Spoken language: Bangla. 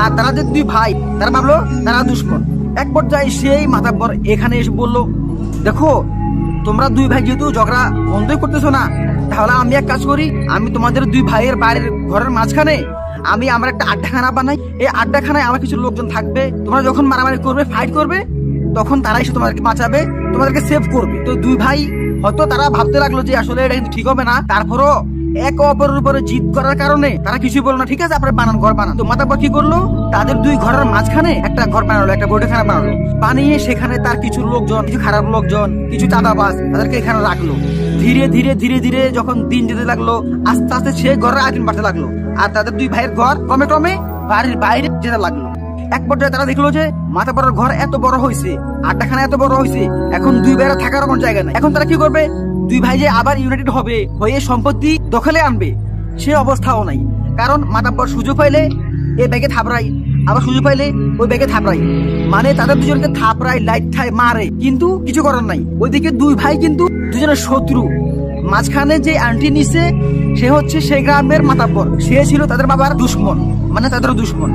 আর তারা যে দুই ভাই তারা ভাবলো তারা দুশ্মন। এক পর্যায়ে সেই মাতাব্বর এখানে এসে বললো, দেখো তোমরা দুই ভাই যেহেতু ঝগড়া বন্ধই করতেছো না, তাহলে আমি এক কাজ করি, আমি তোমাদের দুই ভাইয়ের বাড়ির ঘরের মাঝখানে আমি আমার একটা আড্ডাখানা বানাই। এই আড্ডাখানায় আমার কিছু লোকজন থাকবে, তোমরা যখন মারামারি করবে, ফাইট করবে, তখন তারা এসে তোমাদেরকে বাঁচাবে, তোমাদেরকে সেভ করবে। তো দুই ভাই হয়তো তারা ভাবতে লাগলো যে আসলে এটা কিন্তু ঠিক হবে না, তারপরও এক অপরের উপরে জিদ করার কারণে তারা কিছুই বললো না। ঠিক আছে, আপনার বানান ঘর বানান। তো মাতাব্বর কি করলো, তাদের দুই ঘরের মাঝখানে একটা ঘর বানালো, একটা বৈঠকখানা বানালো। বানিয়ে সেখানে তার কিছু লোকজন, কিছু খারাপ লোকজন, কিছু চাঁদাবাজ, তাদেরকে এখানে রাখলো। ধীরে ধীরে ধীরে ধীরে যখন দিন যেতে লাগলো, আস্তে আস্তে সে ঘরের আয়োজন বাড়তে লাগলো, আর তাদের দুই ভাইয়ের ঘর ক্রমে ক্রমে বাড়ির বাইরে যেতে লাগলো। এক পর্যায়ে তারা দেখলো যে মাতাব্বরের ঘর এত বড় হয়েছে, আড্ডাখানা এত বড় হয়েছে, এখন দুই ভাইয়ের থাকার কোনো জায়গা নাই। এখন তারা কি করবে, দুই ভাই যে আবার ইউনাইটেড হবে, হয়ে সম্পত্তি দখলে আনবে, সে অবস্থাও নাই। কারণ মাতাব্বর সুযোগ পাইলে এই ব্যাগে থাপড়াই, আবার সুযোগ পাইলে ওই ব্যাগে থাপড়াই, মানে তাদের দুজনকে থাপড়াই, লাইট খায়, মারে, কিন্তু কিছু করার নাই। ওইদিকে দুই ভাই কিন্তু দুজনের শত্রু। মাঝখানে যে আন্টি নিছে সে হচ্ছে সেই গ্রামের মাতাব্বর, সে ছিল তাদের বাবার দুশ্মন, মানে তাদের দুশ্মন।